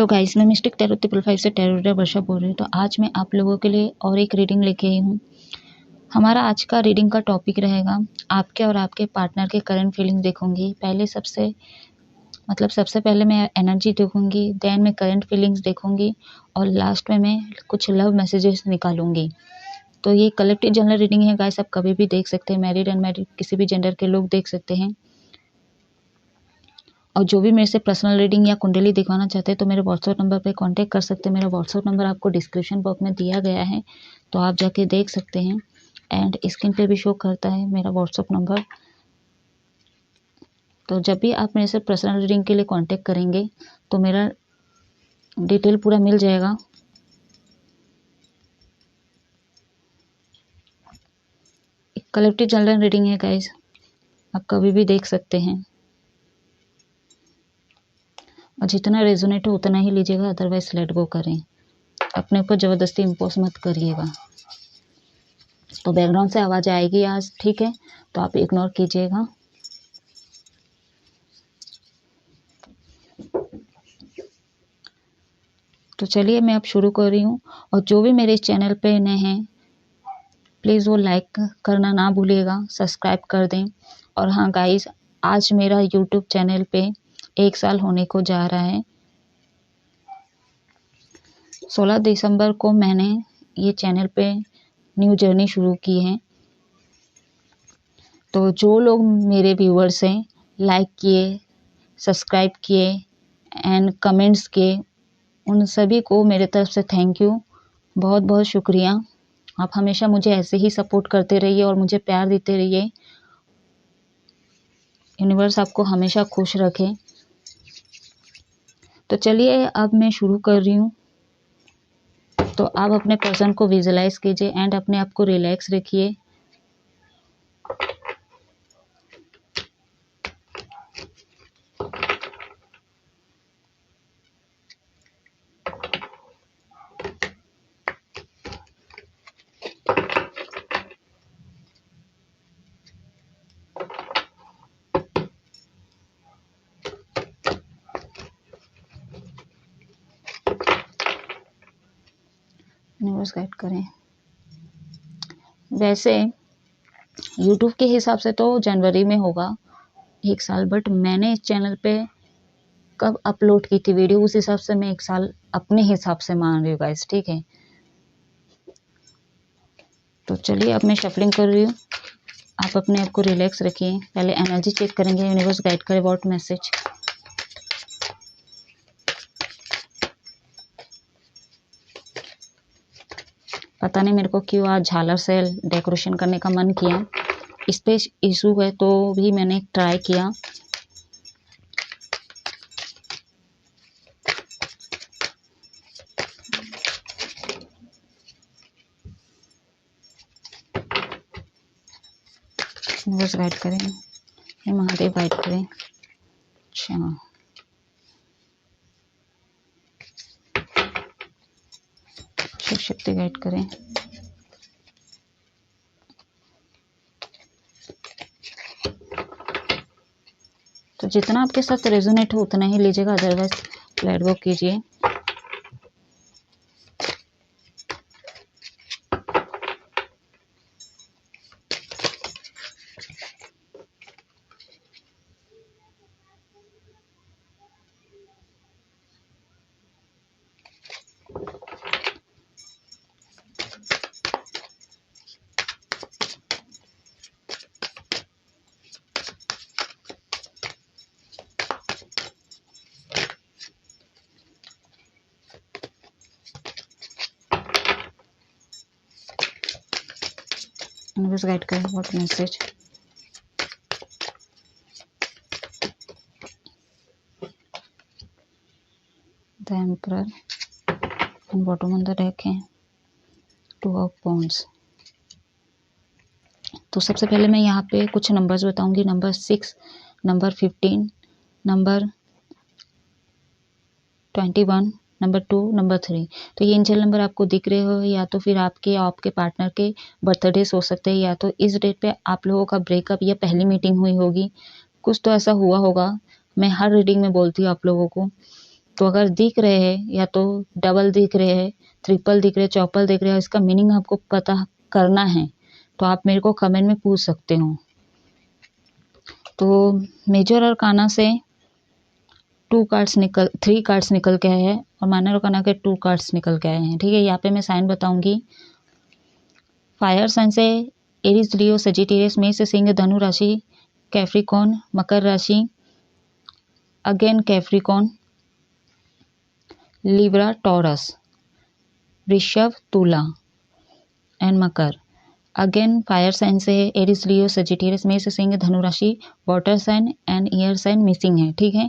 Hello guys, मैं mistake tarot 555 से tarot reader वर्षा बोल रही हूँ। तो आज मैं आप लोगों के लिए और एक रीडिंग लेके आई हूँ। हमारा आज का रीडिंग का टॉपिक रहेगा आपके और आपके पार्टनर के करंट फीलिंग देखूंगी। सबसे पहले मैं एनर्जी देखूंगी, देन मैं करंट फीलिंग्स देखूंगी और लास्ट में मैं कुछ लव मैसेजेस निकालूंगी। तो ये कलेक्टिव जनरल रीडिंग है गाइस, आप कभी भी देख सकते हैं, मैरिड अनमैरिड किसी भी जेंडर के लोग देख सकते हैं। और जो भी मेरे से पर्सनल रीडिंग या कुंडली दिखवाना चाहते हैं तो मेरे व्हाट्सएप नंबर पे कांटेक्ट कर सकते हैं। मेरा व्हाट्सएप नंबर आपको डिस्क्रिप्शन बॉक्स में दिया गया है, तो आप जाके देख सकते हैं। एंड स्क्रीन पे भी शो करता है मेरा व्हाट्सएप नंबर। तो जब भी आप मेरे से पर्सनल रीडिंग के लिए कांटेक्ट करेंगे तो मेरा डिटेल पूरा मिल जाएगा। एक कलेक्टिव जनरल रीडिंग है गाइस, आप कभी भी देख सकते हैं और जितना रेजोनेट हो उतना ही लीजिएगा, अदरवाइज लेट गो करें। अपने ऊपर ज़बरदस्ती इम्पोज मत करिएगा। तो बैकग्राउंड से आवाज़ आएगी आज, ठीक है, तो आप इग्नोर कीजिएगा। तो चलिए मैं अब शुरू कर रही हूँ। और जो भी मेरे इस चैनल पे नए हैं प्लीज़ वो लाइक करना ना भूलिएगा, सब्सक्राइब कर दें। और हाँ गाइस, आज मेरा यूट्यूब चैनल पे 1 साल होने को जा रहा है। 16 दिसंबर को मैंने ये चैनल पे न्यू जर्नी शुरू की है। तो जो लोग मेरे व्यूअर्स हैं, लाइक किए, सब्सक्राइब किए एंड कमेंट्स किए, उन सभी को मेरे तरफ से थैंक यू, बहुत बहुत शुक्रिया। आप हमेशा मुझे ऐसे ही सपोर्ट करते रहिए और मुझे प्यार देते रहिए। यूनिवर्स आपको हमेशा खुश रखे। तो चलिए अब मैं शुरू कर रही हूँ। तो आप अपने पर्सन को विजुलाइज कीजिए एंड अपने आप को रिलैक्स रखिए। यूनिवर्स गाइड करें। वैसे यूट्यूब के हिसाब से तो जनवरी में होगा 1 साल, बट मैंने इस चैनल पे कब अपलोड की थी वीडियो, उस हिसाब से मैं 1 साल अपने हिसाब से मान रही हूँ गाइस, ठीक है। तो चलिए अब मैं शफलिंग कर रही हूँ। आप अपने आप को रिलैक्स रखिए। पहले एनर्जी चेक करेंगे, यूनिवर्स गाइड करे व्हाट मैसेज। पता नहीं मेरे को क्यों आज झालर से डेकोरेशन करने का मन किया। स्पेस इशू है तो भी मैंने ट्राई किया। यूनिवर्स गाइड करें, ये महादेव गाइड करें। अच्छा, शिव शक्ति गाइड करें। तो जितना आपके साथ रेजोनेट हो उतना ही लीजिएगा, अदरवाइज लेट गो कीजिए। यूनिवर्स गाइड करें what message. The emperor and bottom on the deck है 2 ऑफ वॉन्ड्स। तो सबसे पहले मैं यहाँ पे कुछ नंबर्स बताऊंगी, number 6, number 15, number 21, number 2, number 3। तो ये एंजल नंबर आपको दिख रहे हो, या तो फिर आपके पार्टनर के बर्थडेज हो सकते हैं, या तो इस डेट पे आप लोगों का ब्रेकअप या पहली मीटिंग हुई होगी, कुछ तो ऐसा हुआ होगा। मैं हर रीडिंग में बोलती हूँ आप लोगों को। तो अगर दिख रहे हैं या तो डबल दिख रहे हैं, ट्रिपल दिख रहे हैं, चौपल दिख रहे हैं, इसका मीनिंग आपको पता करना है तो आप मेरे को कमेंट में पूछ सकते हो। तो मेजर अरकाना से 3 कार्ड्स निकल के आए हैं और माइनर अरकाना के 2 कार्ड्स निकल के आए हैं। ठीक है, यहाँ पे मैं साइन बताऊंगी। फायर साइन से एरीज, लियो, सजिटेरियस, मेष, सिंह, धनु राशि, कैप्रिकॉर्न, मकर राशि, अगेन कैप्रिकॉर्न, लिब्रा, टॉरस, वृषभ, तुला एंड मकर। अगेन फायर साइन से एरीज, लियो, सजिटेरियस, मेष, सिंह, धनु राशि, water sign and air sign missing है। ठीक है,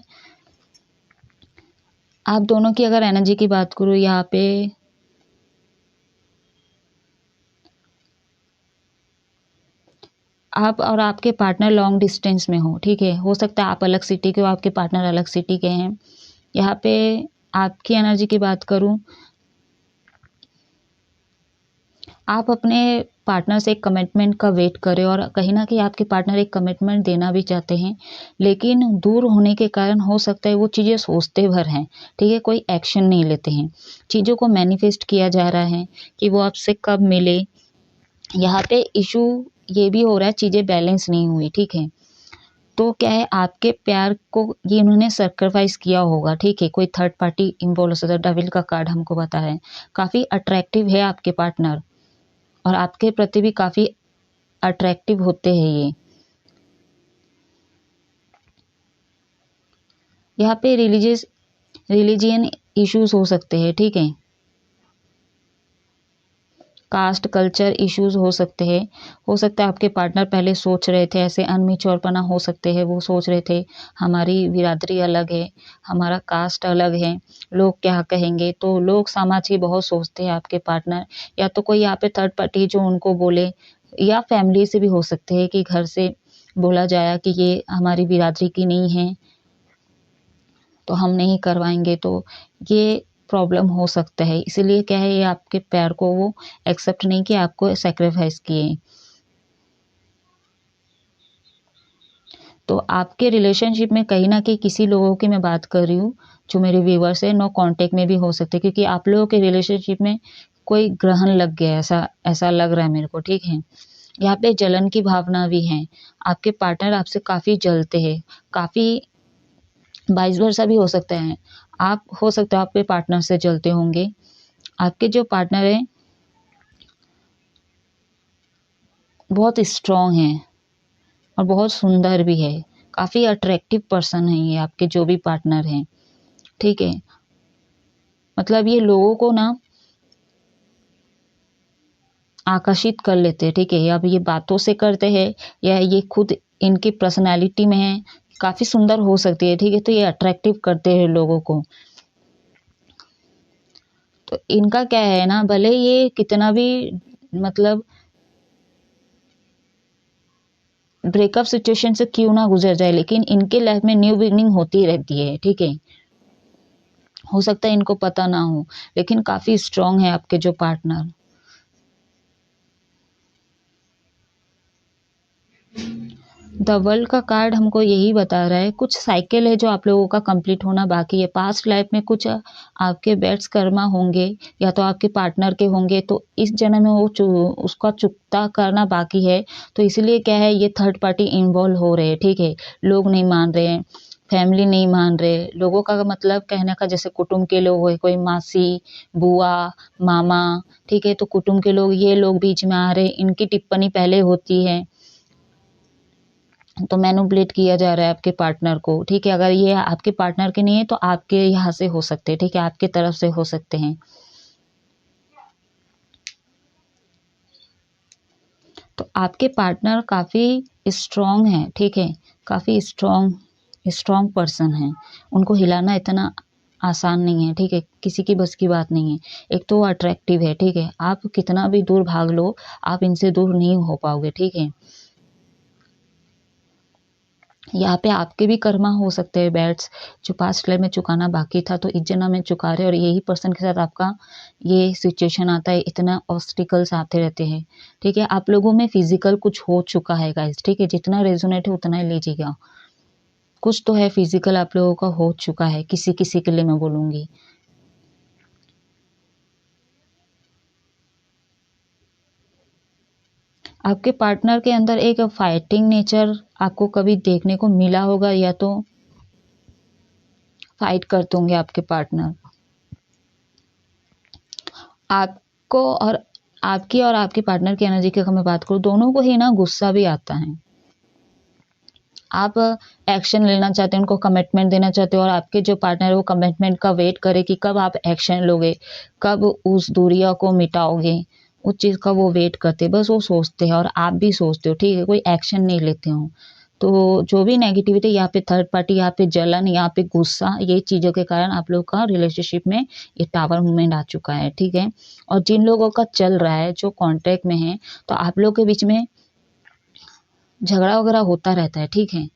आप दोनों की अगर एनर्जी की बात करूँ यहाँ पे आप और आपके पार्टनर लॉन्ग डिस्टेंस में हो। ठीक है, हो सकता है आप अलग सिटी के हो, आपके पार्टनर अलग सिटी के हैं। यहाँ पे आपकी एनर्जी की बात करूं, आप अपने पार्टनर से एक कमिटमेंट का वेट करें और कहीं ना कहीं आपके पार्टनर एक कमिटमेंट देना भी चाहते हैं, लेकिन दूर होने के कारण हो सकता है वो चीज़ें सोचते भर हैं। ठीक है, कोई एक्शन नहीं लेते हैं। चीज़ों को मैनिफेस्ट किया जा रहा है कि वो आपसे कब मिले। यहाँ पे इशू ये भी हो रहा है, चीज़ें बैलेंस नहीं हुई। ठीक है, तो क्या है, आपके प्यार को ये इन्होंने सैक्रिफाइस किया होगा। ठीक है, कोई थर्ड पार्टी इन्वॉल्व हो सकता है। डेविल का कार्ड हमको बता है, काफ़ी अट्रैक्टिव है आपके पार्टनर और आपके प्रति भी काफ़ी अट्रैक्टिव होते हैं ये। यहाँ पे रिलीजियन इश्यूज हो सकते हैं। ठीक है, कास्ट कल्चर इश्यूज हो सकते हैं। हो सकता है आपके पार्टनर पहले सोच रहे थे, ऐसे अनमेच्योरपना हो सकते हैं, वो सोच रहे थे हमारी बिरादरी अलग है, हमारा कास्ट अलग है, लोग क्या कहेंगे। तो लोग समाज की बहुत सोचते हैं आपके पार्टनर, या तो कोई यहाँ पे थर्ड पार्टी जो उनको बोले, या फैमिली से भी हो सकते हैं कि घर से बोला जाए कि ये हमारी बिरादरी की नहीं है तो हम नहीं करवाएंगे। तो ये प्रॉब्लम हो सकता है, इसीलिए क्या है, ये आपके प्यार को वो एक्सेप्ट नहीं किया, आपको सैक्रिफाइस किए। तो आपके रिलेशनशिप में कहीं ना कहीं किसी लोगों की मैं बात कर रही हूँ जो मेरे व्यूवर्स है, नो कांटेक्ट में भी हो सकते, क्योंकि आप लोगों के रिलेशनशिप में कोई ग्रहण लग गया, ऐसा लग रहा है मेरे को। ठीक है, यहाँ पे जलन की भावना भी है, आपके पार्टनर आपसे काफ़ी जलते हैं, काफ़ी वाइस वर्सा भी हो सकता है। आप हो सकता है आपके पार्टनर से जलते होंगे। आपके जो पार्टनर है बहुत स्ट्रॉन्ग है और बहुत सुंदर भी है, काफ़ी अट्रैक्टिव पर्सन है ये आपके जो भी पार्टनर हैं। ठीक है, मतलब ये लोगों को ना आकर्षित कर लेते हैं। ठीक है, अब ये बातों से करते हैं या ये खुद इनकी पर्सनालिटी में है, काफ़ी सुंदर हो सकती है। ठीक है, तो ये अट्रैक्टिव करते हैं लोगों को। तो इनका क्या है ना, भले ये कितना भी मतलब ब्रेकअप सिचुएशन से क्यों ना गुजर जाए, लेकिन इनके लाइफ में न्यू बिगनिंग होती रहती है। ठीक है, हो सकता है इनको पता ना हो, लेकिन काफ़ी स्ट्रॉन्ग है आपके जो पार्टनर। द वर्ल्ड का कार्ड हमको यही बता रहा है, कुछ साइकिल है जो आप लोगों का कंप्लीट होना बाकी है। पास्ट लाइफ में कुछ आपके बैड्स कर्मा होंगे या तो आपके पार्टनर के होंगे, तो इस जन्म में वो उसका चुकता करना बाकी है। तो इसलिए क्या है, ये थर्ड पार्टी इन्वॉल्व हो रहे हैं। ठीक है, लोग नहीं मान रहे हैं, फैमिली नहीं मान रहे, लोगों का मतलब कहने का जैसे कुटुंब के लोग हो, कोई मासी, बुआ, मामा। ठीक है, तो कुटुंब के लोग, ये लोग बीच में आ रहे, इनकी टिप्पणी पहले होती है, तो मैनिपुलेट किया जा रहा है आपके पार्टनर को। ठीक है, अगर ये आपके पार्टनर के नहीं है तो आपके यहाँ से हो सकते हैं। ठीक है, आपके तरफ से हो सकते हैं। तो आपके पार्टनर काफ़ी स्ट्रॉन्ग है। ठीक है, काफ़ी स्ट्रॉन्ग पर्सन है, उनको हिलाना इतना आसान नहीं है। ठीक है, किसी की बस की बात नहीं है। एक तो वो अट्रैक्टिव है। ठीक है, आप कितना भी दूर भाग लो, आप इनसे दूर नहीं हो पाओगे। ठीक है, यहाँ पे आपके भी कर्मा हो सकते हैं बैड्स, जो पास्ट लाइफ में चुकाना बाकी था तो इस जन्म में चुका रहे, और यही पर्सन के साथ आपका ये सिचुएशन आता है, इतना ऑब्स्टिकल्स आते रहते हैं। ठीक है, आप लोगों में फिजिकल कुछ हो चुका है गाइस। ठीक है, जितना रेजोनेट है उतना ही लीजिएगा, कुछ तो है फिजिकल आप लोगों का हो चुका है, किसी किसी के लिए मैं बोलूँगी। आपके पार्टनर के अंदर एक फाइटिंग नेचर आपको कभी देखने को मिला होगा, या तो फाइट करते होंगे आपके पार्टनर। आपको और आपकी और आपके पार्टनर की एनर्जी की अगर मैं बात करूँ, दोनों को ही ना गुस्सा भी आता है। आप एक्शन लेना चाहते हैं, उनको कमिटमेंट देना चाहते हो, और आपके जो पार्टनर है वो कमिटमेंट का वेट करे कि कब आप एक्शन लोगे, कब उस दूरिया को मिटाओगे, उस चीज़ का वो वेट करते, बस वो सोचते हैं और आप भी सोचते हो, ठीक है, कोई एक्शन नहीं लेते हो। तो जो भी नेगेटिविटी यहाँ पे थर्ड पार्टी, यहाँ पे जलन, यहाँ पे गुस्सा, ये चीज़ों के कारण आप लोग का रिलेशनशिप में ये टावर मूवमेंट आ चुका है, ठीक है। और जिन लोगों का चल रहा है, जो कॉन्ट्रैक्ट में है, तो आप लोग के बीच में झगड़ा वगैरह होता रहता है, ठीक है।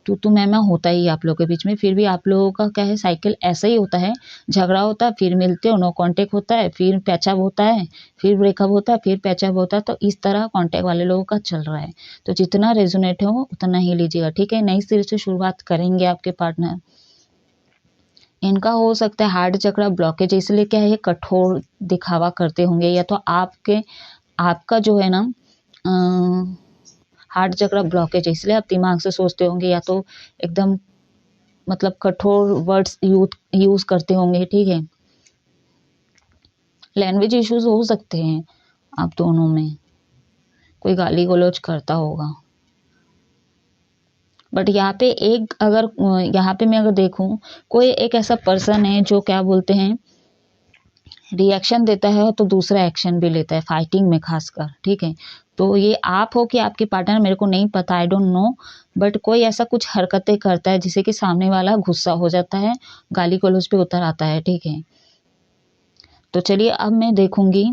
तू मैं होता ही आप लोगों के बीच में, फिर भी आप लोगों का क्या है, साइकिल ऐसा ही होता है, झगड़ा होता है, फिर मिलते हो, नो कांटेक्ट होता है, फिर पैचअप होता है, फिर ब्रेकअप होता है, फिर पैचअप होता है। तो इस तरह कांटेक्ट वाले लोगों का चल रहा है। तो जितना रेजोनेट हो उतना ही लीजिएगा, ठीक है। नई सिरे से शुरुआत करेंगे आपके पार्टनर। इनका हो सकता है हार्ट चक्र ब्लॉकेज, इसलिए क्या है, ये कठोर दिखावा करते होंगे, या तो आपका जो है ना हार्ट चक्र ब्लॉकेज है, इसलिए आप दिमाग से सोचते होंगे, या तो एकदम मतलब कठोर वर्ड्स यूज करते होंगे, ठीक है। लैंग्वेज इश्यूज हो सकते हैं आप दोनों में, कोई गाली गलौज करता होगा। बट यहाँ पे यहाँ पे मैं अगर देखूं, कोई एक ऐसा पर्सन है जो क्या बोलते हैं, रिएक्शन देता है तो दूसरा एक्शन भी लेता है, फाइटिंग में खासकर, ठीक है। तो ये आप हो कि आपके पार्टनर, मेरे को नहीं पता, आई डोंट नो, बट कोई ऐसा कुछ हरकतें करता है जिससे कि सामने वाला गुस्सा हो जाता है, गाली गलौज पे उतर आता है, ठीक है। तो चलिए अब मैं देखूंगी,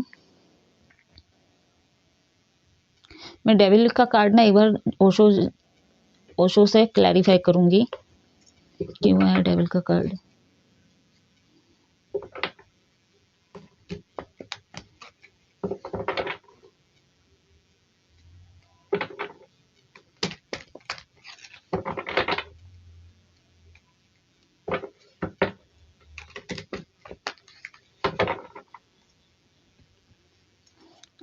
मैं डेविल का कार्ड ना एक बार ओशो से क्लैरिफाई करूंगी क्यों है डेविल का कार्ड।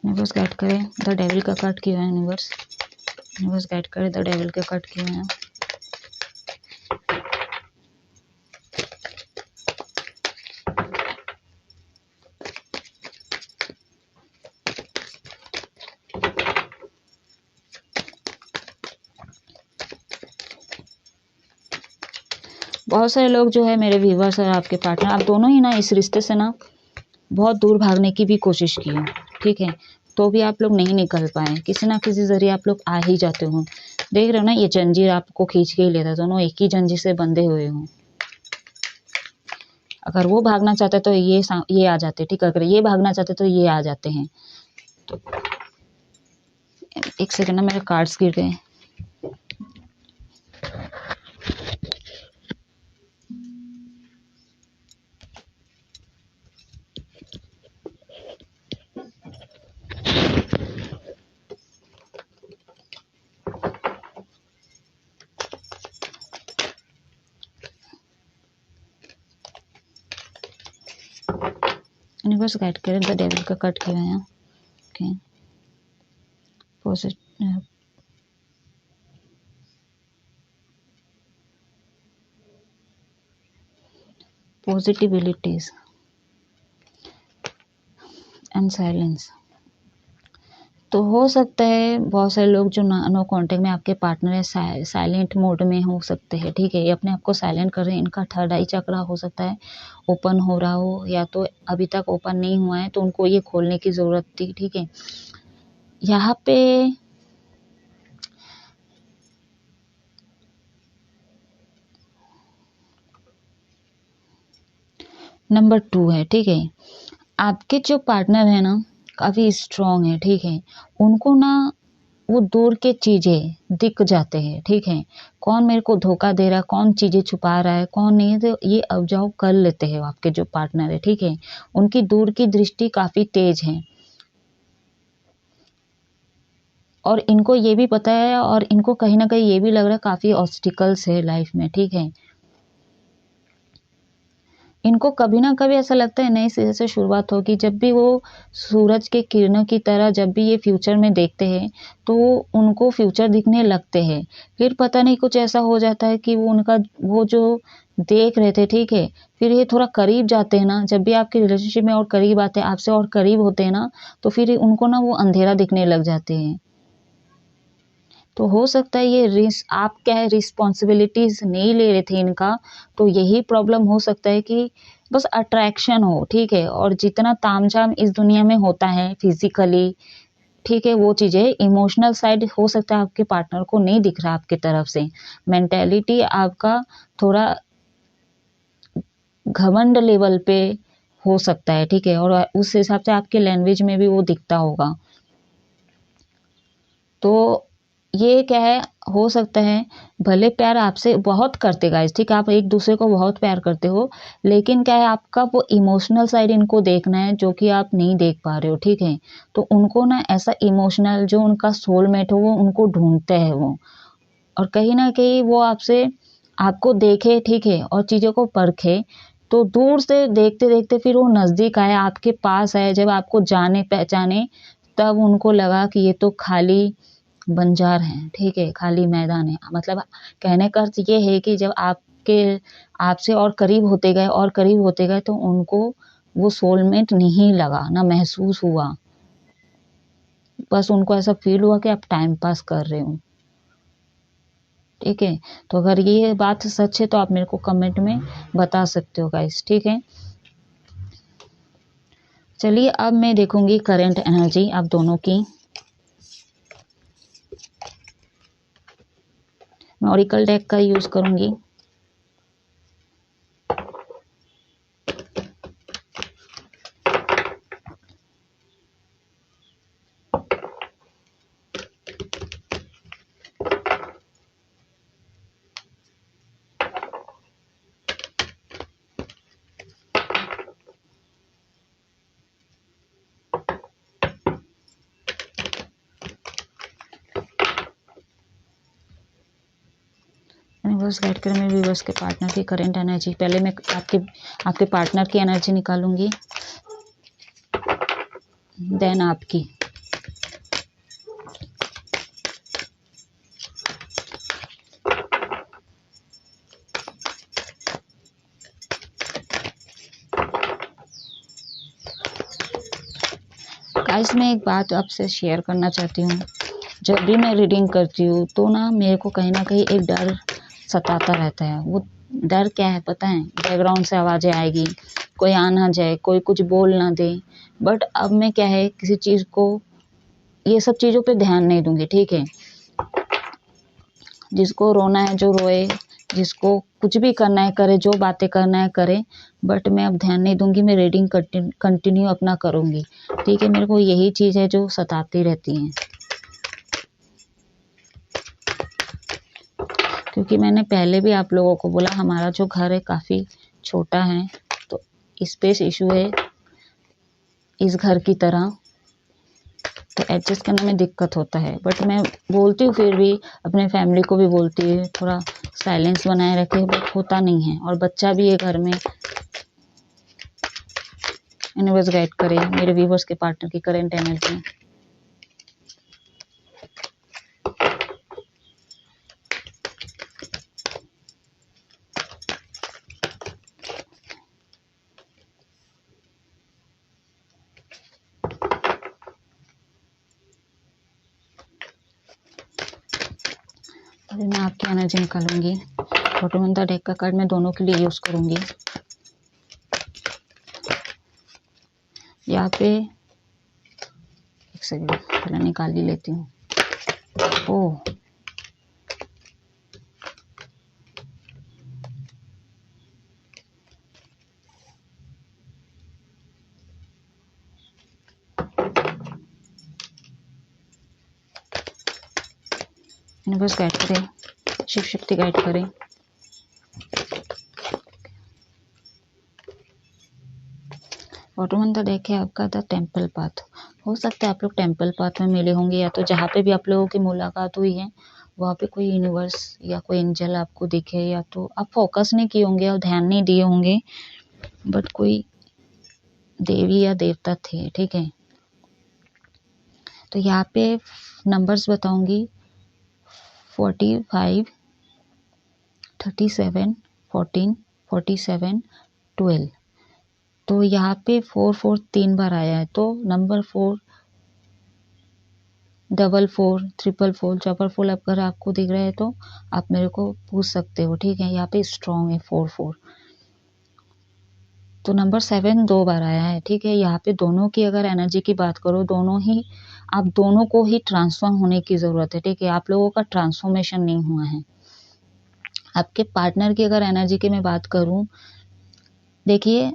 यूनिवर्स गाइड करे द डेविल का कार्ड क्यों है, यूनिवर्स गाइड करे द डेविल का कार्ड क्यों है। बहुत सारे लोग जो है मेरे व्यूवर्स और आपके पार्टनर, आप दोनों ही ना इस रिश्ते से ना बहुत दूर भागने की भी कोशिश की है, ठीक है। तो भी आप लोग नहीं निकल पाए, किसी ना किसी जरिए आप लोग आ ही जाते हो। देख रहे हो ना, ये जंजीर आपको खींच के ही लेता, दोनों एक ही जंजीर से बंधे हुए हो। अगर वो भागना चाहते तो ये आ जाते, ठीक है, अगर ये भागना चाहते तो ये आ जाते हैं। तो एक सेकंड ना, मेरे कार्ड्स गिर गए। यूनिवर्स गाइड करें द डेविल का कट किया है, ओके। Positivities and silence. तो हो सकता है बहुत सारे लोग जो नो कांटेक्ट में आपके पार्टनर है, साइलेंट मोड में हो सकते हैं, ठीक है। ये अपने आप को साइलेंट कर रहे हैं, इनका थर्ड आई चक्रा हो सकता है ओपन हो रहा हो, या तो अभी तक ओपन नहीं हुआ है तो उनको ये खोलने की ज़रूरत थी, ठीक है। यहाँ पे नंबर 2 है, ठीक है। आपके जो पार्टनर है ना काफ़ी स्ट्रांग है, ठीक है। उनको ना वो दूर के चीज़ें दिख जाते हैं, ठीक है। कौन मेरे को धोखा दे रहा है, कौन चीज़ें छुपा रहा है, कौन नहीं, तो ये ऑब्जर्व कर लेते हैं आपके जो पार्टनर है, ठीक है। उनकी दूर की दृष्टि काफ़ी तेज है और इनको ये भी पता है और इनको कहीं ना कहीं ये भी लग रहा है काफ़ी ऑब्स्टिकल्स है लाइफ में, ठीक है। इनको कभी ना कभी ऐसा लगता है नई सिरे से शुरुआत होगी। जब भी वो सूरज के किरणों की तरह जब भी ये फ्यूचर में देखते हैं तो उनको फ्यूचर दिखने लगते हैं। फिर पता नहीं कुछ ऐसा हो जाता है कि वो उनका वो जो देख रहे थे, ठीक है, फिर ये थोड़ा करीब जाते हैं ना, जब भी आपके रिलेशनशिप में और करीब आते हैं, आपसे और करीब होते हैं ना, तो फिर उनको ना वो अंधेरा दिखने लग जाते हैं। तो हो सकता है ये आप क्या है रिस्पॉन्सिबिलिटीज नहीं ले रहे थे इनका, तो यही प्रॉब्लम हो सकता है कि बस अट्रैक्शन हो, ठीक है। और जितना तामझाम इस दुनिया में होता है फिजिकली, ठीक है, वो चीज़ें इमोशनल साइड हो सकता है आपके पार्टनर को नहीं दिख रहा आपके तरफ से। मेंटेलिटी आपका थोड़ा घमंड लेवल पे हो सकता है, ठीक है, और उस हिसाब से आपके लैंग्वेज में भी वो दिखता होगा। तो ये क्या है, हो सकता है भले प्यार आपसे बहुत करते गाइस, ठीक है, आप एक दूसरे को बहुत प्यार करते हो, लेकिन क्या है आपका वो इमोशनल साइड इनको देखना है जो कि आप नहीं देख पा रहे हो, ठीक है। तो उनको ना ऐसा इमोशनल जो उनका सोलमेट हो वो उनको ढूंढते हैं वो, और कहीं ना कहीं वो आपसे आपको देखे, ठीक है, और चीज़ों को परखे, तो दूर से देखते देखते फिर वो नज़दीक आए, आपके पास आए, जब आपको जाने पहचाने तब उनको लगा कि ये तो खाली बंजार हैं, ठीक है, खाली मैदान है। मतलब कहने का अर्थ ये है कि जब आपसे और करीब होते गए और करीब होते गए तो उनको वो सोलमेट नहीं लगा, ना महसूस हुआ, बस उनको ऐसा फील हुआ कि आप टाइम पास कर रहे हो, ठीक है। तो अगर ये बात सच है तो आप मेरे को कमेंट में बता सकते हो गाइस, ठीक है। चलिए अब मैं देखूंगी करंट एनर्जी आप दोनों की। मैं ओरेकल डेक का यूज करूंगी। यूनिवर्स गाइड करें मेरे व्यूअर्स के पार्टनर की करंट एनर्जी। पहले मैं आपके पार्टनर की एनर्जी निकालूंगी, देन आपकी। गाइस मैं एक बात आपसे शेयर करना चाहती हूँ, जब भी मैं रीडिंग करती हूँ तो ना मेरे को कहीं ना कहीं एक डर सताता रहता है। वो डर क्या है पता है? बैकग्राउंड से आवाज़ें आएगी, कोई आ ना जाए, कोई कुछ बोल ना दे। बट अब मैं क्या है किसी चीज़ को, ये सब चीज़ों पे ध्यान नहीं दूंगी, ठीक है। जिसको रोना है जो रोए, जिसको कुछ भी करना है करे, जो बातें करना है करे, बट मैं अब ध्यान नहीं दूंगी। मैं रीडिंग कंटिन्यू अपना करूंगी, ठीक है। मेरे को यही चीज़ है जो सताती रहती है, क्योंकि मैंने पहले भी आप लोगों को बोला हमारा जो घर है काफ़ी छोटा है, तो स्पेस इशू है इस घर की तरह, तो एडजस्ट करने में दिक्कत होता है। बट मैं बोलती हूँ, फिर भी अपने फैमिली को भी बोलती है थोड़ा साइलेंस बनाए रखे, बट होता नहीं है। और बच्चा भी है घर में। यूनिवर्स गाइड करे मेरे व्यूवर्स के पार्टनर की करंट एनर्जी। अभी मैं आपकी एनर्जी निकालूंगी। फोटोमंदा डेक का कार्ड मैं दोनों के लिए यूज करूंगी। यहाँ पे एक सेकंड पहले निकाल ही लेती हूँ। ओह, यूनिवर्स गाइड करे, शिव शक्ति गाइड करे। ऑटोमन द डेक है आपका द टेम्पल पाथ। हो सकता है आप लोग टेम्पल पाथ में मिले होंगे, या तो जहाँ पे भी आप लोगों की मुलाकात हुई है वहाँ पे कोई यूनिवर्स या कोई एंजल आपको दिखे, या तो आप फोकस नहीं किए होंगे और ध्यान नहीं दिए होंगे, बट कोई देवी या देवता थे, ठीक है। तो यहाँ पे नंबर्स बताऊंगी 45, 37, 14, 47, 12। तो यहाँ पे 4 3 बार आया है, तो नंबर 4, 44, 444, 444 अगर आपको दिख रहा है तो आप मेरे को पूछ सकते हो, ठीक है। यहाँ पे स्ट्रॉन्ग है 4। तो नंबर 7 2 बार आया है, ठीक है। यहाँ पे दोनों की अगर एनर्जी की बात करो, आप दोनों को ही ट्रांसफॉर्म होने की ज़रूरत है, ठीक है। आप लोगों का ट्रांसफॉर्मेशन नहीं हुआ है। आपके पार्टनर की अगर एनर्जी की मैं बात करूँ, देखिए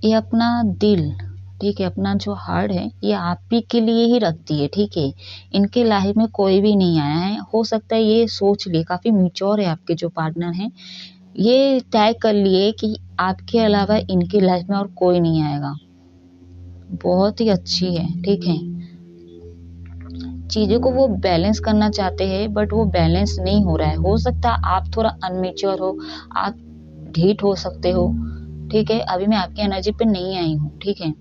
ये अपना दिल, ठीक है, अपना जो हार्ट है ये आप ही के लिए ही रखती है, ठीक है। इनके लाइफ में कोई भी नहीं आया है। हो सकता है ये सोच लिए, काफ़ी मैच्योर है आपके जो पार्टनर हैं, ये तय कर लिए कि आपके अलावा इनकी लाइफ में और कोई नहीं आएगा। बहुत ही अच्छी है, ठीक है। चीज़ों को वो बैलेंस करना चाहते हैं, बट वो बैलेंस नहीं हो रहा है। हो सकता है आप थोड़ा अनमेच्योर हो, आप ढीठ हो सकते हो, ठीक है। अभी मैं आपकी एनर्जी पे नहीं आई हूँ, ठीक है।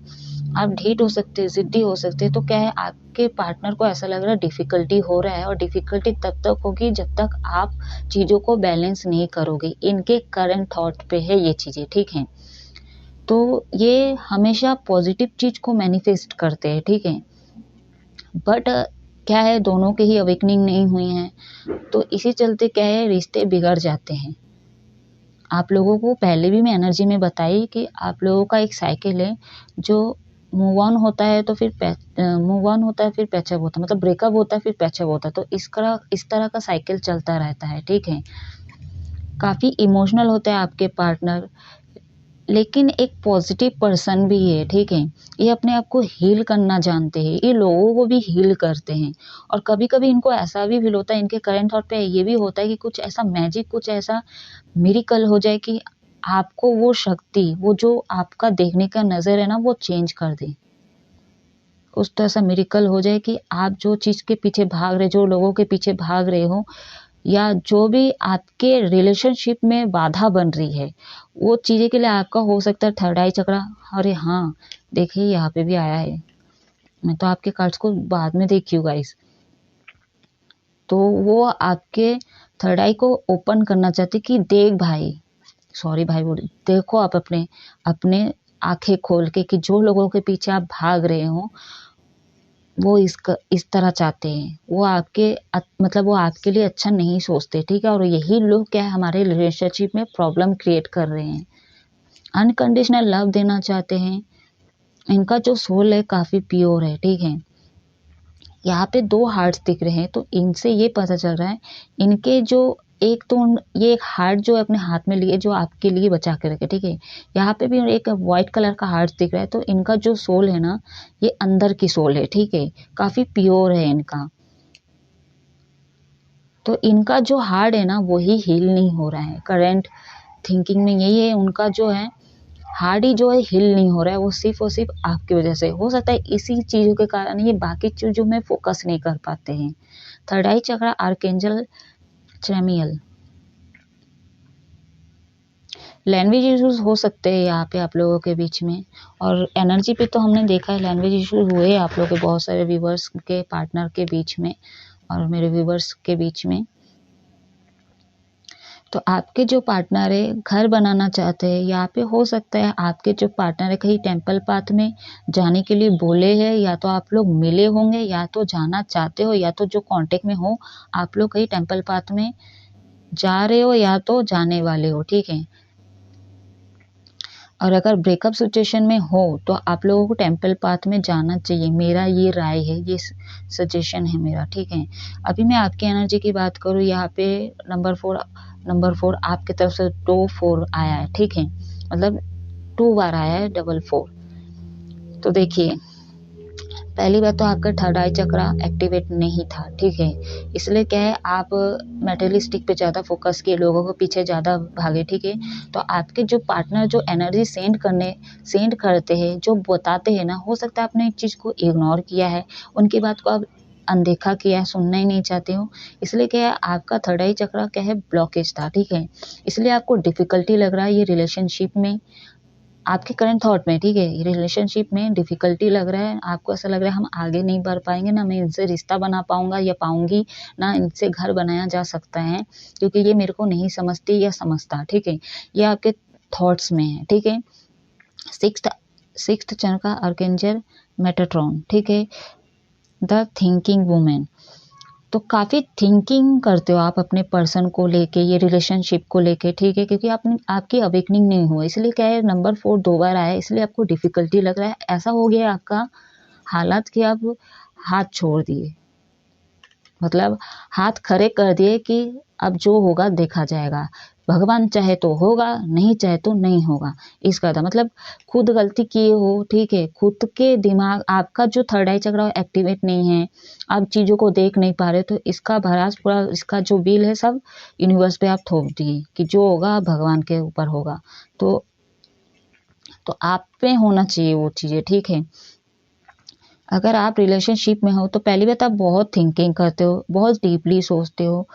आप ढीठ हो सकते हैं, जिद्दी हो सकते हैं। तो क्या है, आपके पार्टनर को ऐसा लग रहा है डिफिकल्टी हो रहा है, और डिफिकल्टी तब तक होगी जब तक आप चीज़ों को बैलेंस नहीं करोगे। इनके करंट थॉट पे है ये चीज़ें, ठीक है। तो ये हमेशा पॉजिटिव चीज़ को मैनिफेस्ट करते हैं, ठीक है। बट क्या है, दोनों के ही अवेकनिंग नहीं हुई है, तो इसी चलते क्या है, रिश्ते बिगड़ जाते हैं। आप लोगों को पहले भी मैं एनर्जी में बताई कि आप लोगों का एक साइकिल है, जो मूव ऑन होता है तो फिर मूव ऑन होता है, फिर पैचअप होता है, मतलब ब्रेकअप होता है फिर पैचअप होता है। तो इस तरह का साइकिल चलता रहता है, ठीक है। काफ़ी इमोशनल होता है आपके पार्टनर, लेकिन एक पॉजिटिव पर्सन भी है, ठीक है। ये अपने आप को हील करना जानते हैं, ये लोगों को भी हील करते हैं। और कभी कभी इनको ऐसा भी फील होता है, इनके करंट थॉट पे ये भी होता है कि कुछ ऐसा मैजिक, कुछ ऐसा मिरेकल हो जाए कि आपको वो शक्ति, वो जो आपका देखने का नज़र है ना, वो चेंज कर दे। उस तरह सा मिरेकल हो जाए कि आप जो चीज़ के पीछे भाग रहे, जो लोगों के पीछे भाग रहे हो, या जो भी आपके रिलेशनशिप में बाधा बन रही है, वो चीज़ें के लिए आपका हो सकता है थर्ड आई चक्रा। अरे हाँ, देखिए यहाँ पे भी आया है। मैं तो आपके कार्ड्स को बाद में देखी हूँ गाइस। तो वो आपके थर्ड आई को ओपन करना चाहते कि देख भाई, सॉरी भाई बोल, देखो आप अपने अपने आंखें खोल के कि जो लोगों के पीछे आप भाग रहे हो, वो इस तरह चाहते हैं। वो मतलब वो आपके लिए अच्छा नहीं सोचते, ठीक है। और यही लोग क्या है, हमारे रिलेशनशिप में प्रॉब्लम क्रिएट कर रहे हैं। अनकंडीशनल लव देना चाहते हैं। इनका जो सोल है काफ़ी प्योर है, ठीक है। यहाँ पे 2 हार्ट्स दिख रहे हैं, तो इनसे ये पता चल रहा है, इनके जो एक तो ये एक हार्ट जो है अपने हाथ में लिए, जो आपके लिए बचा के रखे, ठीक है। यहाँ पे भी एक वाइट कलर का हार्ट दिख रहा है, तो इनका जो सोल है ना, ये अंदर की सोल है, ठीक है। काफ़ी प्योर है इनका। तो इनका जो हार्ट है ना, वही हील नहीं हो रहा है। करंट थिंकिंग में यही है, उनका जो है हार्ट ही जो है हील नहीं हो रहा है। वो सिर्फ और सिर्फ आपकी वजह से हो सकता है, इसी चीज़ों के कारण ये बाकी चीज़ों में फोकस नहीं कर पाते हैं। थर्ड आई चक्रा, आर्कएंजल चैमियल। लैंग्वेज इश्यूज हो सकते हैं यहाँ पे आप लोगों के बीच में, और एनर्जी पे तो हमने देखा है लैंग्वेज इश्यूज हुए आप लोगों के, बहुत सारे व्यूवर्स के पार्टनर के बीच में और मेरे व्यूवर्स के बीच में। तो आपके जो पार्टनर है घर बनाना चाहते हैं, यहाँ पे हो सकता है आपके जो पार्टनर है कहीं टेम्पल पाथ में जाने के लिए बोले हैं, या तो आप लोग मिले होंगे, या तो जाना चाहते हो, या तो जो कांटेक्ट में हो आप लोग कहीं टेम्पल पाथ में जा रहे हो, या तो जाने वाले हो, ठीक है। और अगर ब्रेकअप सिचुएशन में हो तो आप लोगों को टेम्पल पाथ में जाना चाहिए, मेरा ये राय है, ये सजेशन है मेरा, ठीक है। अभी मैं आपकी एनर्जी की बात करूँ, यहाँ पे नंबर 4 आपकी तरफ से 2 4 आया है, ठीक है। मतलब 2 बार आया है 4 4। तो देखिए, पहली बात तो आपका थर्ड आई चक्रा एक्टिवेट नहीं था, ठीक है। इसलिए क्या है, आप मेटेरियलिस्टिक पे ज़्यादा फोकस किए, लोगों को पीछे ज़्यादा भागे, ठीक है। तो आपके जो पार्टनर जो एनर्जी सेंड करते हैं, जो बताते हैं ना, हो सकता है आपने एक चीज़ को इग्नोर किया है, उनकी बात को आप अनदेखा किया है, सुनना ही नहीं चाहते हो। इसलिए क्या है, आपका थर्ड आई चक्रा क्या है, ब्लॉकेज था, ठीक है। इसलिए आपको डिफ़िकल्टी लग रहा है ये रिलेशनशिप में, आपके करंट थॉट में, ठीक है। रिलेशनशिप में डिफ़िकल्टी लग रहा है, आपको ऐसा लग रहा है हम आगे नहीं बढ़ पाएँगे, ना मैं इनसे रिश्ता बना पाऊँगा या पाऊँगी, ना इनसे घर बनाया जा सकता है, क्योंकि ये मेरे को नहीं समझती या समझता, ठीक है। ये आपके थॉट्स में है, ठीक है। सिक्स्थ चरण का आर्कएंजल मेटाट्रॉन, ठीक है, द थिंकिंग वुमेन। तो काफ़ी थिंकिंग करते हो आप अपने पर्सन को लेके, ये रिलेशनशिप को लेके, ठीक है, क्योंकि आपकी अवेकनिंग नहीं हुआ, इसलिए क्या है, नंबर 4 2 बार आया, इसलिए आपको डिफ़िकल्टी लग रहा है। ऐसा हो गया आपका हालात कि आप हाथ छोड़ दिए, मतलब हाथ खड़े कर दिए कि अब जो होगा देखा जाएगा, भगवान चाहे तो होगा, नहीं चाहे तो नहीं होगा। इसका था मतलब खुद गलती किए हो, ठीक है, खुद के दिमाग, आपका जो थर्ड आई चक्र एक्टिवेट नहीं है, आप चीज़ों को देख नहीं पा रहे, तो इसका भरास पूरा, इसका जो बिल है सब यूनिवर्स पे आप थोप दिए कि जो होगा भगवान के ऊपर होगा। तो आप पे होना चाहिए वो चीज़ें, ठीक है। अगर आप रिलेशनशिप में हो तो पहली बात आप बहुत थिंकिंग करते हो, बहुत डीपली सोचते हो,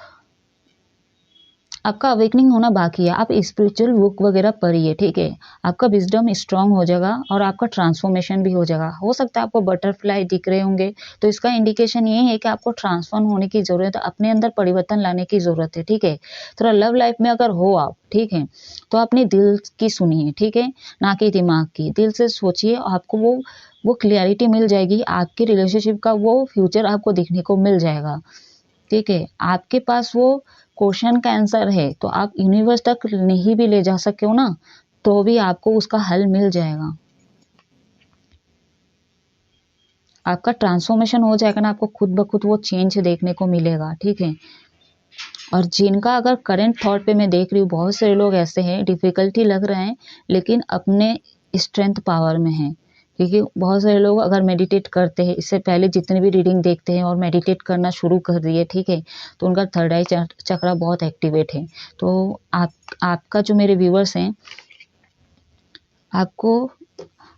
आपका अवेकनिंग होना बाकी है। आप स्पिरिचुअल बुक वगैरह पढ़िए, ठीक है, आपका विजडम स्ट्रांग हो जाएगा और आपका ट्रांसफॉर्मेशन भी हो जाएगा। हो सकता है आपको बटरफ्लाई दिख रहे होंगे, तो इसका इंडिकेशन ये है कि आपको ट्रांसफॉर्म होने की ज़रूरत है, अपने अंदर परिवर्तन लाने की ज़रूरत है, ठीक है। थोड़ा लव लाइफ में अगर हो आप, ठीक है, तो अपने दिल की सुनिए, ठीक है, ना कि दिमाग की। दिल से सोचिए, आपको वो क्लियरिटी मिल जाएगी, आपके रिलेशनशिप का वो फ्यूचर आपको देखने को मिल जाएगा, ठीक है। आपके पास वो क्वेश्चन का आंसर है, तो आप यूनिवर्स तक नहीं भी ले जा सके हो ना, तो भी आपको उसका हल मिल जाएगा। आपका ट्रांसफॉर्मेशन हो जाएगा ना, आपको खुद ब खुद वो चेंज देखने को मिलेगा, ठीक है। और जिनका अगर करंट थॉट पे मैं देख रही हूँ, बहुत सारे लोग ऐसे हैं, डिफ़िकल्टी लग रहा है, लेकिन अपने स्ट्रेंथ पावर में हैं। क्योंकि बहुत सारे लोग अगर मेडिटेट करते हैं, इससे पहले जितनी भी रीडिंग देखते हैं और मेडिटेट करना शुरू कर दिए, ठीक है, तो उनका थर्ड आई चक्रा बहुत एक्टिवेट है। तो आपका जो मेरे व्यूअर्स हैं, आपको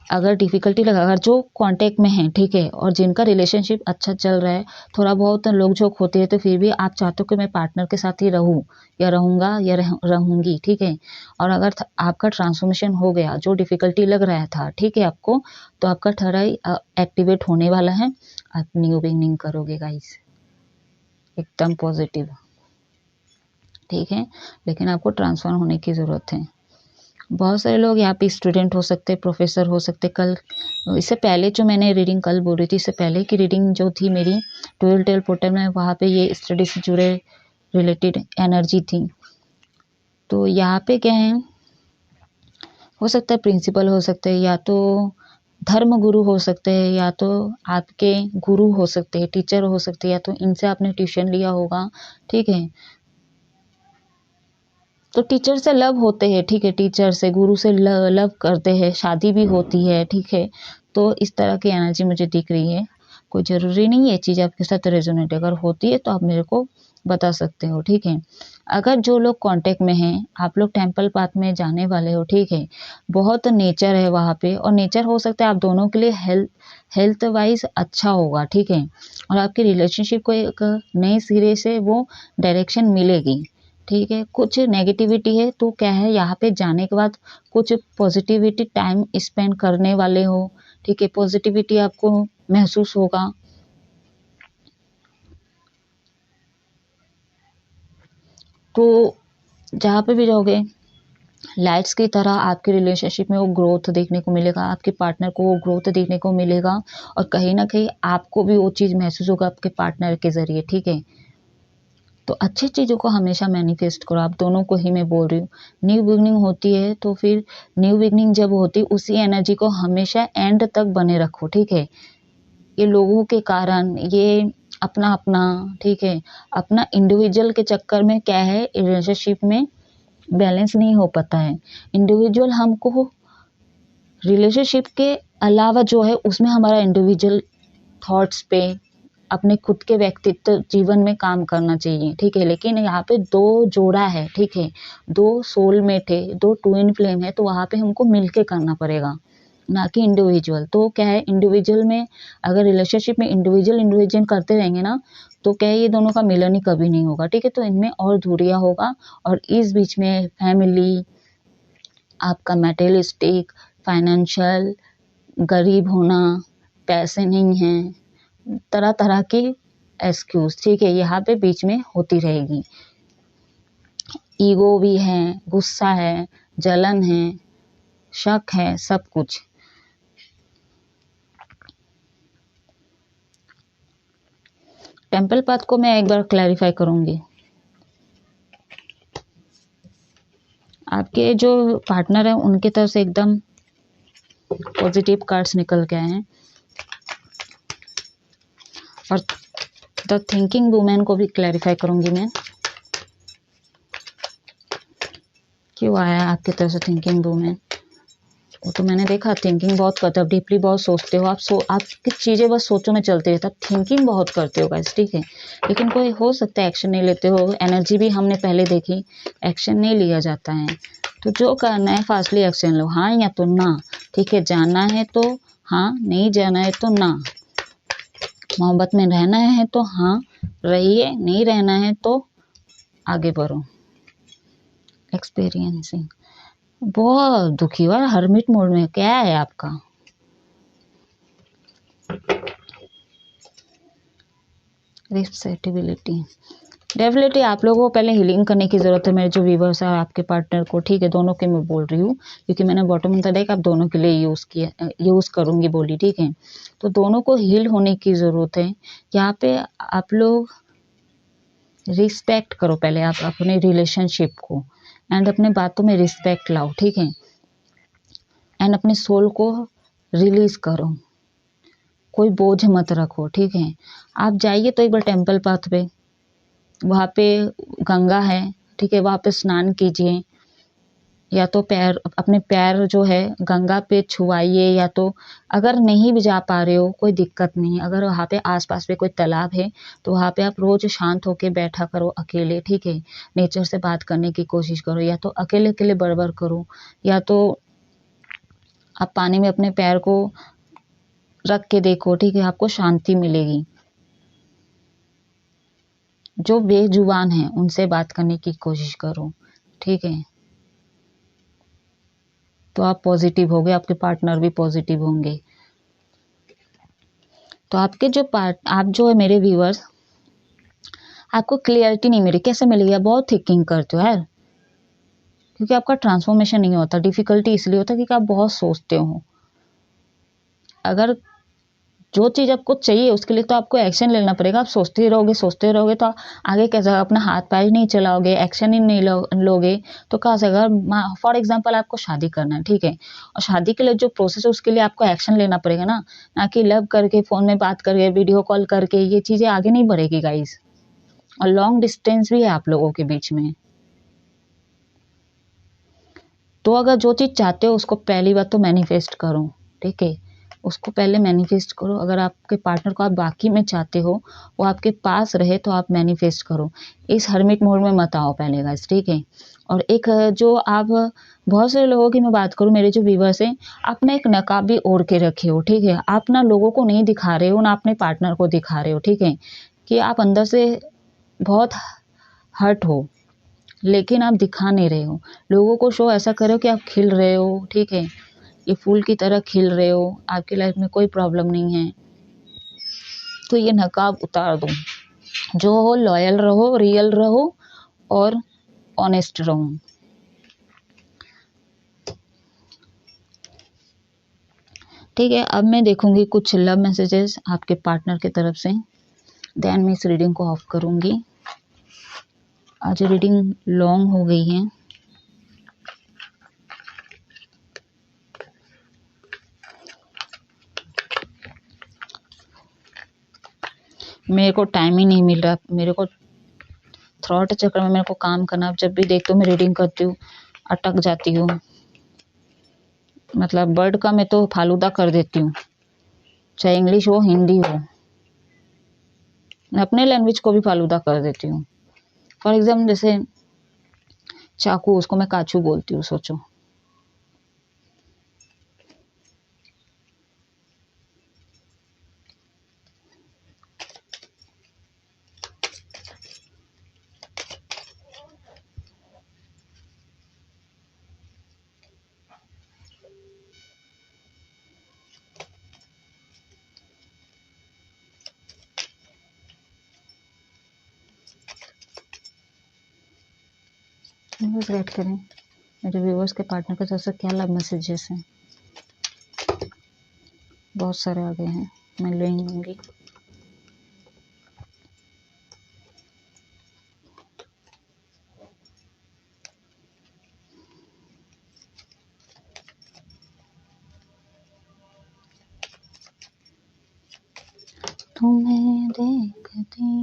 अगर डिफ़िकल्टी लगा, अगर जो कांटेक्ट में हैं, ठीक है, और जिनका रिलेशनशिप अच्छा चल रहा है, थोड़ा बहुत नोक-झोंक होती है, तो फिर भी आप चाहते हो कि मैं पार्टनर के साथ ही रहूँ या रहूँगा या रहूँगी, ठीक है। और अगर आपका ट्रांसफॉर्मेशन हो गया, जो डिफ़िकल्टी लग रहा था, ठीक है आपको, तो आपका थर्ड आई एक्टिवेट होने वाला है। आप न्यू बिगिनिंग करोगे गाइस, एकदम पॉजिटिव, ठीक है, लेकिन आपको ट्रांसफॉर्म होने की ज़रूरत है। बहुत सारे लोग यहाँ पे स्टूडेंट हो सकते, प्रोफेसर हो सकते। कल इससे पहले जो मैंने रीडिंग कल बोल रही थी, इससे पहले की रीडिंग जो थी मेरी 12 टेल पोर्टल में, वहाँ पे ये स्टडी से जुड़े रिलेटेड एनर्जी थी। तो यहाँ पे क्या है, हो सकता है प्रिंसिपल हो सकते हैं, या तो धर्म गुरु हो सकते हैं, या तो आपके गुरु हो सकते हैं, टीचर हो सकते हैं, या तो इनसे आपने ट्यूशन लिया होगा, ठीक है। तो टीचर से लव होते हैं, ठीक है, टीचर से, गुरु से लव करते हैं, शादी भी होती है, ठीक है। तो इस तरह की एनर्जी मुझे दिख रही है। कोई ज़रूरी नहीं ये चीज़ आपके साथ रेजोनेट, अगर होती है तो आप मेरे को बता सकते हो, ठीक है। अगर जो लोग कांटेक्ट में हैं, आप लोग टेंपल पाथ में जाने वाले हो, ठीक है, बहुत नेचर है वहाँ पे, और नेचर हो सकता है आप दोनों के लिए हेल्थ वाइज अच्छा होगा, ठीक है, और आपकी रिलेशनशिप को एक नए सिरे से वो डायरेक्शन मिलेगी, ठीक है। कुछ नेगेटिविटी है, तो क्या है, यहाँ पे जाने के बाद कुछ पॉजिटिविटी टाइम स्पेंड करने वाले हो, ठीक है, पॉजिटिविटी आपको महसूस होगा। तो जहाँ पे भी जाओगे, लाइट्स की तरह आपके रिलेशनशिप में वो ग्रोथ देखने को मिलेगा, आपके पार्टनर को वो ग्रोथ देखने को मिलेगा, और कहीं ना कहीं आपको भी वो चीज़ महसूस होगा आपके पार्टनर के ज़रिए, ठीक है। तो अच्छी चीज़ों को हमेशा मैनिफेस्ट करो, आप दोनों को ही मैं बोल रही हूँ। न्यू बिगनिंग होती है, तो फिर न्यू बिगनिंग जब होती है, उसी एनर्जी को हमेशा एंड तक बने रखो, ठीक है। ये लोगों के कारण, ये अपना अपना, ठीक है, अपना इंडिविजुअल के चक्कर में क्या है, रिलेशनशिप में बैलेंस नहीं हो पाता है। इंडिविजुअल हमको रिलेशनशिप के अलावा जो है उसमें हमारा इंडिविजुअल थॉट्स पे, अपने खुद के व्यक्तित्व जीवन में काम करना चाहिए, ठीक है। लेकिन यहाँ पे दो जोड़ा है, ठीक है, दो सोलमेट है, दो ट्विन फ्लेम है, तो वहाँ पे हमको मिलके करना पड़ेगा, ना कि इंडिविजुअल। तो क्या है, इंडिविजुअल में अगर रिलेशनशिप में इंडिविजुअल करते रहेंगे ना, तो क्या है, ये दोनों का मिलन ही कभी नहीं होगा, ठीक है। तो इनमें और दूरियां होगा, और इस बीच में फैमिली, आपका मटेरियलिस्टिक, फाइनेंशियल, गरीब होना, पैसे नहीं हैं, तरह तरह की एक्सक्यूज, ठीक है, यहाँ पे बीच में होती रहेगी। ईगो भी है, गुस्सा है, जलन है, शक है, सब कुछ। टेम्पल पाथ को मैं एक बार क्लैरिफाई करूंगी। आपके जो पार्टनर है उनकी तरफ से एकदम पॉजिटिव कार्ड्स निकल के आए हैं, और द थिंकिंग वुमेन को भी क्लैरिफाई करूंगी मैं, क्यों आया आपकी तरफ से थिंकिंग वुमेन। वो तो मैंने देखा, थिंकिंग बहुत करते हो, डीपली बहुत सोचते हो आप, आपकी चीज़ें बस सोचों में चलती रहती है, आप थिंकिंग बहुत करते हो गाइस, ठीक है। लेकिन कोई हो सकता है एक्शन नहीं लेते हो, एनर्जी भी हमने पहले देखी, एक्शन नहीं लिया जाता है। तो जो करना है फास्टली एक्शन लो, हाँ या तो ना, ठीक है। जाना है तो हाँ, नहीं जाना है तो ना। मोहब्बत में रहना है तो हाँ रहिए, नहीं रहना है तो आगे बढ़ो। एक्सपीरियंसिंग, बहुत दुखी हुआ, हर्मिट मोड में क्या है आपका। रिसेप्टिबिलिटी, डेफिनेटली आप लोगों को पहले हीलिंग करने की ज़रूरत है, मेरे जो व्यूवर्स है आपके पार्टनर को, ठीक है। दोनों के मैं बोल रही हूँ, क्योंकि मैंने बॉटम ऑफ द डेक आप दोनों के लिए यूज़ करूँगी बोली, ठीक है। तो दोनों को हील होने की ज़रूरत है। यहाँ पे आप लोग रिस्पेक्ट करो पहले, आप अपने रिलेशनशिप को, एंड अपने बातों में रिस्पेक्ट लाओ, ठीक है। एंड अपने सोल को रिलीज करो, कोई बोझ मत रखो, ठीक है। आप जाइए तो एक बार टेम्पल पाथ पे, वहाँ पे गंगा है, ठीक है, वहाँ पे स्नान कीजिए, या तो अपने पैर जो है गंगा पे छुआइए, या तो अगर नहीं भी जा पा रहे हो कोई दिक्कत नहीं, अगर वहाँ पे आसपास पे कोई तालाब है तो वहाँ पे आप रोज शांत होके बैठा करो अकेले, ठीक है। नेचर से बात करने की कोशिश करो, या तो अकेले अकेले बड़बड़ करो, या तो आप पानी में अपने पैर को रख के देखो, ठीक है, आपको शांति मिलेगी। जो बेजुबान है उनसे बात करने की कोशिश करो, ठीक है। तो आप पॉजिटिव होगे, आपके पार्टनर भी पॉजिटिव होंगे। तो आपके जो आप जो है मेरे व्यूअर्स, आपको क्लियरिटी नहीं मिली, कैसे मिलेगी, आप बहुत थिंकिंग करते हो यार, क्योंकि आपका ट्रांसफॉर्मेशन नहीं होता। डिफिकल्टी इसलिए होता है क्योंकि आप बहुत सोचते हो। अगर जो चीज़ आपको चाहिए उसके लिए तो आपको एक्शन लेना पड़ेगा। आप सोचते रहोगे तो आगे कैसे, अपना हाथ पैर ही नहीं चलाओगे, एक्शन ही नहीं लोगे तो कहाँ से। अगर फॉर एग्जांपल आपको शादी करना है, ठीक है, और शादी के लिए जो प्रोसेस है उसके लिए आपको एक्शन लेना पड़ेगा ना कि लव करके, फ़ोन में बात करके, वीडियो कॉल करके ये चीज़ें आगे नहीं बढ़ेगी गाइज। और लॉन्ग डिस्टेंस भी है आप लोगों के बीच में। तो अगर जो चीज़ चाहते हो उसको पहली बात तो मैनिफेस्ट करो, ठीक है, उसको पहले मैनिफेस्ट करो। अगर आपके पार्टनर को आप बाकी में चाहते हो, वो आपके पास रहे, तो आप मैनिफेस्ट करो। इस हर्मिट मोड में मत आओ पहले गाइस, ठीक है। और एक जो आप बहुत सारे लोगों की मैं बात करूँ, मेरे जो व्यूवर्स हैं, आप ना एक नकाब भी ओढ़ के रखे हो, ठीक है। आप ना लोगों को नहीं दिखा रहे हो, ना अपने पार्टनर को दिखा रहे हो, ठीक है, कि आप अंदर से बहुत हर्ट हो, लेकिन आप दिखा नहीं रहे हो। लोगों को शो ऐसा करो कि आप खिल रहे हो, ठीक है, ये फूल की तरह खिल रहे हो, आपकी लाइफ में कोई प्रॉब्लम नहीं है। तो ये नकाब उतार दो, जो हो लॉयल रहो, रियल रहो और ऑनेस्ट रहो। ठीक है, अब मैं देखूंगी कुछ लव मैसेजेस आपके पार्टनर की तरफ से, देन मैं इस रीडिंग को ऑफ करूंगी। आज रीडिंग लॉन्ग हो गई है। मेरे को टाइम ही नहीं मिल रहा, मेरे को थ्रॉट चक्र में मेरे को काम करना। जब भी देखते हो मैं रीडिंग करती हूँ अटक जाती हूँ, मतलब वर्ड का मैं तो फालूदा कर देती हूँ, चाहे इंग्लिश हो हिंदी हो। मैं अपने लैंग्वेज को भी फालूदा कर देती हूँ। फॉर एग्जाम्पल जैसे चाकू, उसको मैं काचू बोलती हूँ, सोचो। बस वेट करें, मेरे व्यूअर्स के पार्टनर के तरफ से क्या लव मैसेजेस हैं। बहुत सारे आ गए हैं, मैं ले लूँगी। तुम्हें देखती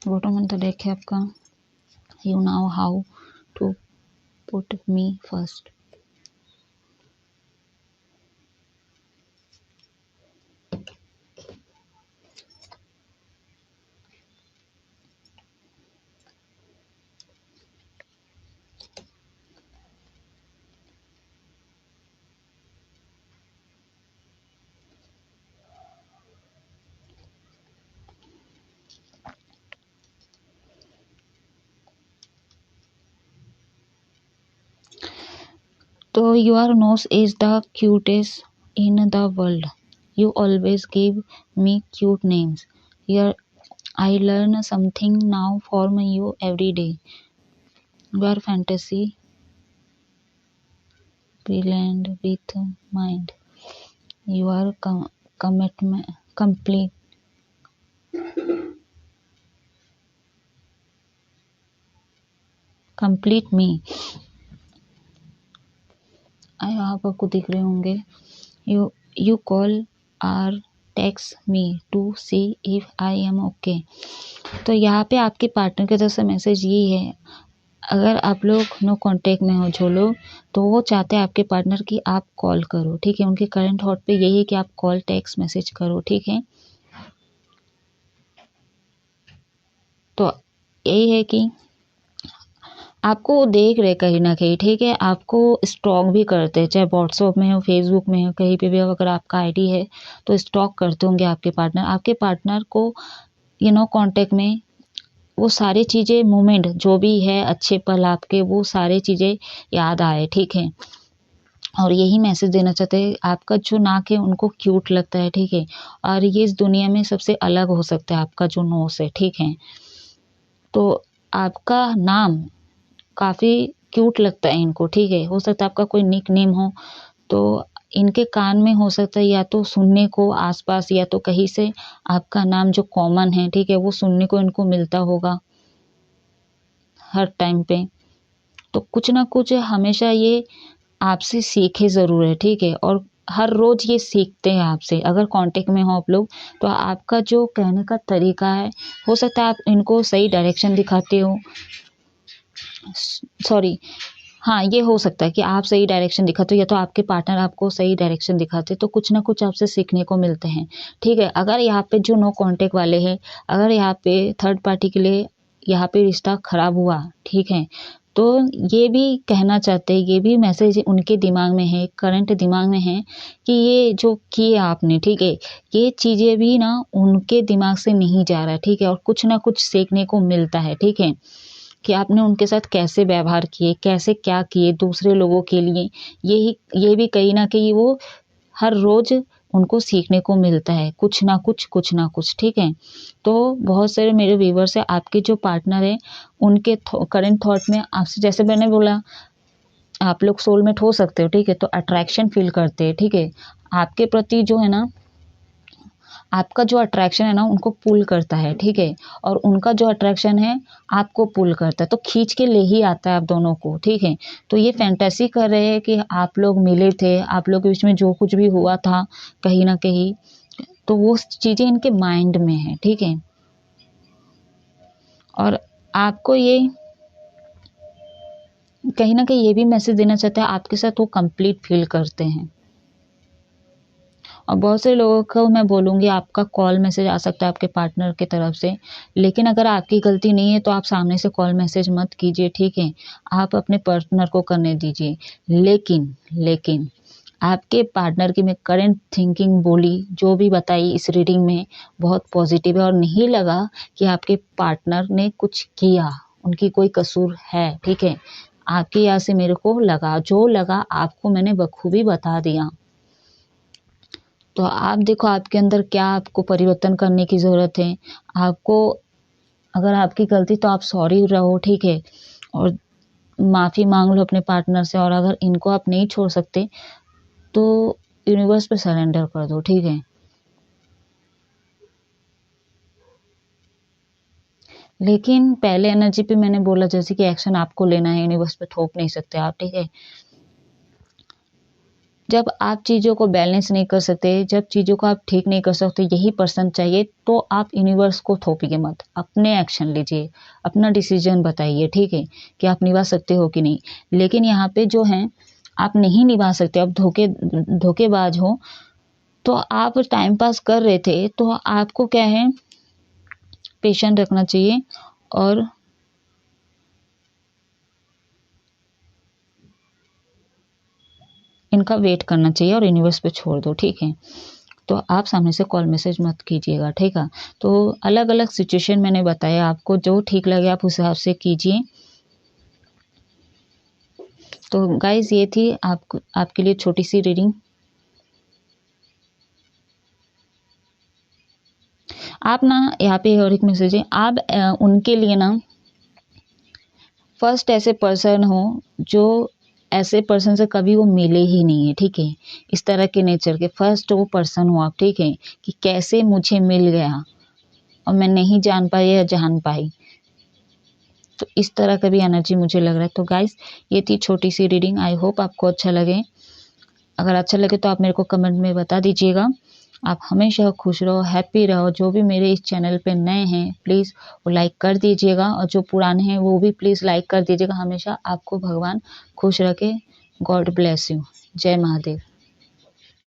बॉटम ऑन द डेक है आपका। You now how to put me first. तो your nose is the cutest in the world. You always give me cute names. Here I learn something now from you every day. Your fantasy brilliant with mind. Your commitment complete me. आप आपको दिख रहे होंगे। You call or text me to see if I am okay. तो यहाँ पे आपके partner की तरफ से मैसेज ये है, अगर आप लोग नो कांटेक्ट में हो जो लोग, तो वो चाहते हैं आपके पार्टनर की आप कॉल करो, ठीक है। उनके करंट हॉट पे यही है कि आप कॉल टेक्स्ट मैसेज करो, ठीक है। तो यही है कि आपको वो देख रहे कहीं ना कहीं, ठीक है। आपको स्टॉक भी करते हैं, चाहे व्हाट्सएप में हो, फेसबुक में हो, कहीं पे भी अगर आपका आईडी है तो स्टॉक करते होंगे आपके पार्टनर। आपके पार्टनर को कांटेक्ट में वो सारी चीज़ें, मोमेंट जो भी है, अच्छे पल आपके, वो सारी चीज़ें याद आए, ठीक है। और यही मैसेज देना चाहते हैं, आपका जो नाक है उनको क्यूट लगता है, ठीक है। और ये इस दुनिया में सबसे अलग हो सकता है आपका जो नोस है, ठीक है। तो आपका नाम काफ़ी क्यूट लगता है इनको, ठीक है। हो सकता है आपका कोई निक नेम हो, तो इनके कान में हो सकता है या तो सुनने को आसपास, या तो कहीं से आपका नाम जो कॉमन है, ठीक है, वो सुनने को इनको मिलता होगा हर टाइम पे। तो कुछ ना कुछ हमेशा ये आपसे सीखे ज़रूर है, ठीक है। और हर रोज़ ये सीखते हैं आपसे। अगर कांटेक्ट में हो आप लोग, तो आपका जो कहने का तरीका है, हो सकता है आप इनको सही डायरेक्शन दिखाते हो, सॉरी, हाँ, ये हो सकता है कि आप सही डायरेक्शन दिखाते हो, या तो आपके पार्टनर आपको सही डायरेक्शन दिखाते, तो कुछ ना कुछ आपसे सीखने को मिलते हैं, ठीक है। अगर यहाँ पे जो नो कांटेक्ट वाले हैं, अगर यहाँ पे थर्ड पार्टी के लिए यहाँ पे रिश्ता खराब हुआ, ठीक है, तो ये भी कहना चाहते हैं, ये भी मैसेज उनके दिमाग में है, करंट दिमाग में है, कि ये जो किया आपने, ठीक है, ये चीज़ें भी ना उनके दिमाग से नहीं जा रहा है, ठीक है। और कुछ ना कुछ सीखने को मिलता है, ठीक है। कि आपने उनके साथ कैसे व्यवहार किए, कैसे क्या किए दूसरे लोगों के लिए। ये भी कहीं न कहीं वो हर रोज़ उनको सीखने को मिलता है, कुछ ना कुछ, ठीक है? तो बहुत सारे मेरे व्यूअर्स हैं, आपके जो पार्टनर हैं, उनके करंट थॉट में आपसे, जैसे मैंने बोला, आप लोग सोलमेट हो सकते हो, ठीक है? तो अट्रैक्शन फ़ील करते हैं, ठीक है? आपके प्रति जो है ना, आपका जो अट्रैक्शन है ना, उनको पुल करता है, ठीक है? और उनका जो अट्रैक्शन है, आपको पुल करता है, तो खींच के ले ही आता है आप दोनों को, ठीक है? तो ये फैंटेसी कर रहे हैं कि आप लोग मिले थे, आप लोग के बीच में जो कुछ भी हुआ था, कहीं न कहीं, तो वो चीज़ें इनके माइंड में है, ठीक है? और आपको ये कहीं न कहीं ये भी मैसेज देना चाहते हैं, आपके साथ वो कंप्लीट फ़ील करते हैं। और बहुत से लोगों को मैं बोलूँगी, आपका कॉल मैसेज आ सकता है आपके पार्टनर की तरफ से, लेकिन अगर आपकी गलती नहीं है तो आप सामने से कॉल मैसेज मत कीजिए, ठीक है? आप अपने पार्टनर को करने दीजिए। लेकिन आपके पार्टनर की मैं करंट थिंकिंग बोली, जो भी बताई इस रीडिंग में, बहुत पॉजिटिव है और नहीं लगा कि आपके पार्टनर ने कुछ किया, उनकी कोई कसूर है, ठीक है? आपके यहाँ से मेरे को लगा, जो लगा आपको मैंने बखूबी बता दिया। तो आप देखो आपके अंदर क्या आपको परिवर्तन करने की ज़रूरत है। आपको, अगर आपकी गलती तो आप सॉरी रहो, ठीक है? और माफ़ी माँग लो अपने पार्टनर से, और अगर इनको आप नहीं छोड़ सकते तो यूनिवर्स पे सरेंडर कर दो, ठीक है? लेकिन पहले एनर्जी पे मैंने बोला, जैसे कि एक्शन आपको लेना है, यूनिवर्स पे थोप नहीं सकते आप, ठीक है? जब आप चीज़ों को बैलेंस नहीं कर सकते, जब चीज़ों को आप ठीक नहीं कर सकते, यही पर्सन चाहिए, तो आप यूनिवर्स को थोपिए मत, अपने एक्शन लीजिए, अपना डिसीजन बताइए, ठीक है? कि आप निभा सकते हो कि नहीं। लेकिन यहाँ पे जो है, आप नहीं निभा सकते, आप धोखेबाज हो, तो आप टाइम पास कर रहे थे, तो आपको क्या है, पेशेंस रखना चाहिए और इनका वेट करना चाहिए और यूनिवर्स पे छोड़ दो, ठीक है? तो आप सामने से कॉल मैसेज मत कीजिएगा, ठीक है? तो अलग-अलग सिचुएशन मैंने बताया आपको, जो ठीक लगे आप उस हिसाब से कीजिए। तो गाइज़, ये थी आपके लिए छोटी-सी रीडिंग। आप ना यहाँ पे और एक मैसेज है, आप उनके लिए ना फर्स्ट ऐसे पर्सन हो जो ऐसे पर्सन से कभी वो मिले ही नहीं है, ठीक है? इस तरह के नेचर के फर्स्ट वो पर्सन हो आप, ठीक है? कि कैसे मुझे मिल गया और मैं नहीं जान पाई या जान पाई। तो इस तरह का भी एनर्जी मुझे लग रहा है। तो गाइस, ये थी छोटी सी रीडिंग, आई होप आपको अच्छा लगे। अगर अच्छा लगे तो आप मेरे को कमेंट में बता दीजिएगा। आप हमेशा खुश रहो, हैप्पी रहो। जो भी मेरे इस चैनल पे नए हैं प्लीज़ वो लाइक कर दीजिएगा, और जो पुराने हैं वो भी प्लीज़ लाइक कर दीजिएगा। हमेशा आपको भगवान खुश रखे। God bless you. जय महादेव।